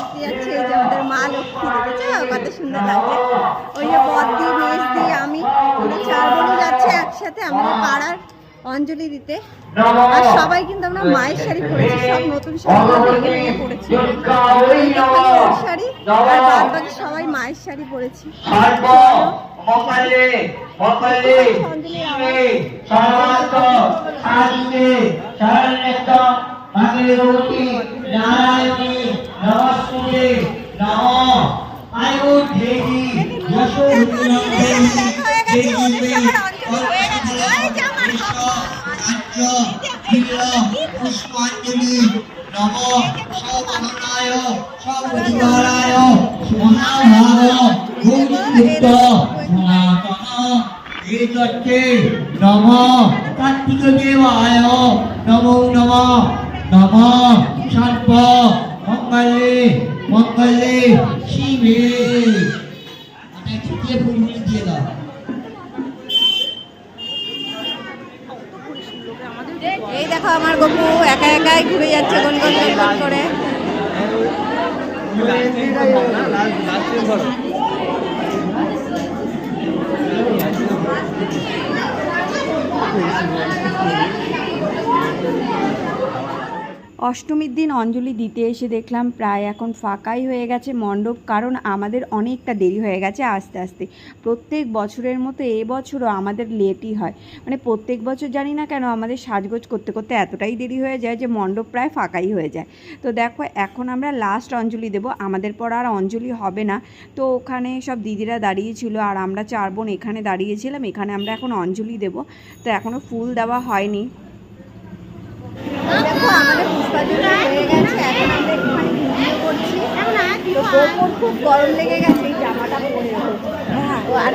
দেখতে যাচ্ছে এই যে আমাদের মা লক্ষ্মী, দেখেছো কত সুন্দর লাগছে। ওই যে বদ্দি মেজদি আমি 4 বোনই যাচ্ছে একসাথে আমাদের পাড়ার অঞ্জলি দিতে। আর সবাই কিন্তু আমরা মায়ের শাড়ি পরেছি, সব নতুন শাড়ি ভেঙে ভেঙে পরেছি। ওর শাড়ি আর বাদ বাকি সবাই মায়ের শাড়ি পরেছি। পুষ্পাঞ্জলি নম সবনায় সবরিবারায় মহাভাগ গৌরীযুক্ত সনাতন এতচ্চে নম কার্তিক দেবায় নমো নমঃ নম সর্ব মঙ্গলে মঙ্গলে শিবে। এটা তৃতীয় ফুলগুলি দিয়ে দাও। এই দেখো আমার গপু একা একাই ঘুরে যাচ্ছে গন গন গন করে। অষ্টমীর দিন অঞ্জলি দিতে এসে দেখলাম প্রায় এখন ফাঁকাই হয়ে গেছে মণ্ডপ, কারণ আমাদের অনেকটা দেরি হয়ে গেছে আস্তে আস্তে। প্রত্যেক বছরের মতো এবছরও আমাদের লেটই হয়, মানে প্রত্যেক বছর জানি না কেন আমাদের সাজগোজ করতে করতে এতটাই দেরি হয়ে যায় যে মণ্ডপ প্রায় ফাঁকাই হয়ে যায়। তো দেখো এখন আমরা লাস্ট অঞ্জলি দেব, আমাদের পর আর অঞ্জলি হবে না। তো ওখানে সব দিদিরা দাঁড়িয়েছিল আর আমরা 4 বোন এখানে দাঁড়িয়েছিলাম, এখানে আমরা এখন অঞ্জলি দেব। তো এখনও ফুল দেওয়া হয়নি। দেখো আমাদের পুষ্পাঞ্জলি হয়ে গেছে, এখন আমরা একটুখানি ভিডিও করছি। তো গোপর খুব গরম লেগে গেছে এই জামাটা পরে। হ্যাঁ আর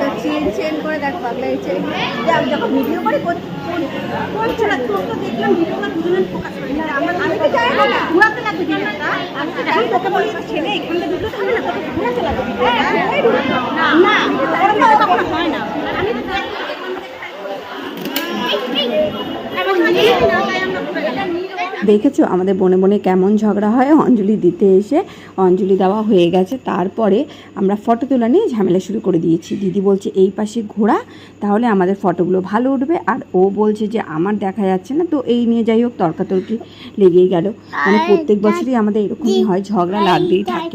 চেন করে দেখো পাগলা এই চেন আমি যখন ভিডিও করি করছো না, তোর তো দেখলাম ভিডিওটা দুজনে ফোকাস করি। আমি তো চাই না ঘুরাতে লাগবে ভিডিওটা, আমি তো চাই তোকে বলি ছেলে এখানে ভিডিও হবে না, তোকে ঘুরাতে লাগবে না না ওরকম তখন হয় না। আমি তো দেখেছো আমাদের বনে বনে কেমন ঝগড়া হয় অঞ্জলি দিতে এসে। অঞ্জলি দেওয়া হয়ে গেছে, তারপরে আমরা ফটো তোলা নিয়ে ঝামেলা শুরু করে দিয়েছি। দিদি বলছে এই পাশে ঘোরা, তাহলে আমাদের ফটোগুলো ভালো উঠবে, আর ও বলছে যে আমার দেখা যাচ্ছে না। তো এই নিয়ে যাই হোক তর্কাতর্কি লেগেই গেল। মানে প্রত্যেক বছরই আমাদের এরকমই হয়, ঝগড়া লাগতেই থাকে।